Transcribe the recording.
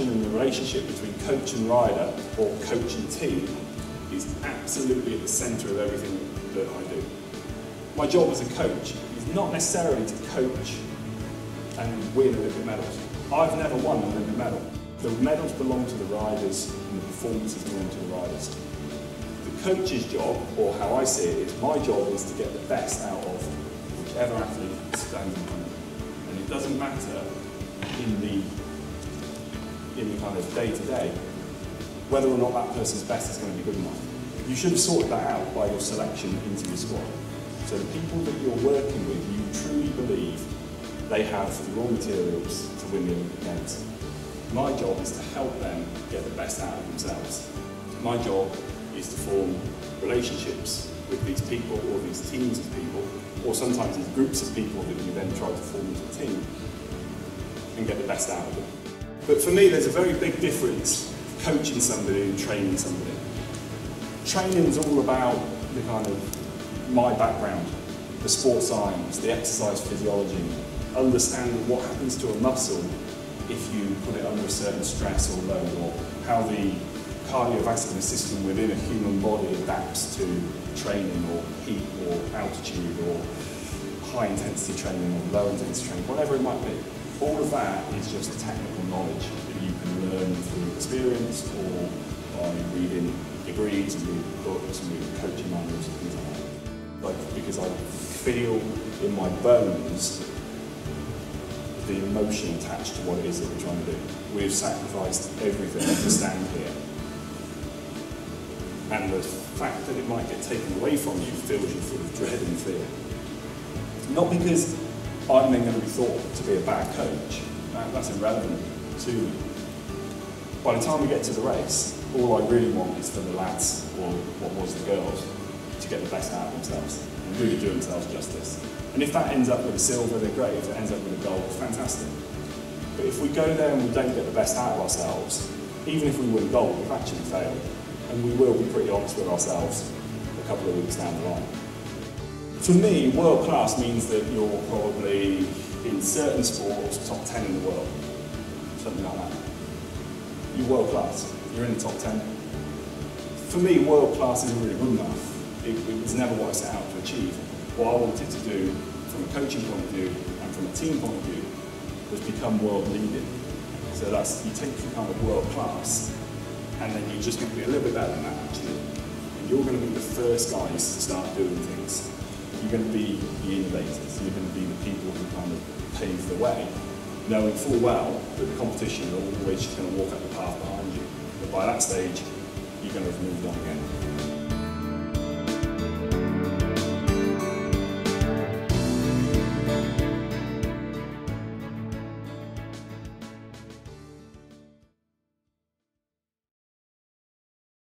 connection and the relationship between coach and rider, or coach and team, is absolutely at the centre of everything that I do. My job as a coach is not necessarily to coach and win Olympic medals. I've never won an Olympic medal. The medals belong to the riders and the performances belong to the riders. The coach's job, or how I see it, is my job is to get the best out of whichever athlete stands in front of me. And it doesn't matter in the kind of day-to-day whether or not that person's best is going to be good enough. You should have sorted that out by your selection into your squad. So the people that you're working with, you truly believe they have the raw materials to win the Olympic Games. My job is to help them get the best out of themselves. My job is to form relationships with these people, or these teams of people, or sometimes these groups of people that you then try to form into a team and get the best out of them. But for me, there's a very big difference coaching somebody and training somebody. Training is all about the kind of my background, the sports science, the exercise physiology, understanding what happens to a muscle if you put it under a certain stress or load, or how the cardiovascular system within a human body adapts to training or heat or altitude or high intensity training or low intensity training, whatever it might be. All of that is just technical knowledge that you can learn through experience or by reading degrees and reading books and reading coaching manuals and things like that. Because I feel in my bones the emotion attached to what it is that we're trying to do. We've sacrificed everything to stand here. And the fact that it might get taken away from you fills you full of dread and fear. Not because I'm then going to be thought to be a bad coach. That's irrelevant to me. By the time we get to the race, all I really want is for the lads, or what was the girls, to get the best out of themselves and really do themselves justice. And if that ends up with a silver, they're great. If it ends up with a gold, fantastic. But if we go there and we don't get the best out of ourselves, even if we win gold, we've actually failed. And we will be pretty honest with ourselves a couple of weeks down the line. For me, world class means that you're probably, in certain sports, top 10 in the world. Something like that. You're world class. You're in the top 10. For me, world class isn't really good enough. It was never what I set out to achieve. What I wanted to do, from a coaching point of view and from a team point of view, was become world leading. So that's, you take the kind of world class, and then you're just going to be a little bit better than that, actually. And you're going to be the first guys to start doing things. You're going to be the innovators. You're going to be the people who kind of pave the way, knowing full well that the competition are always just going to walk up the path behind you. But by that stage, you're going to have moved on again.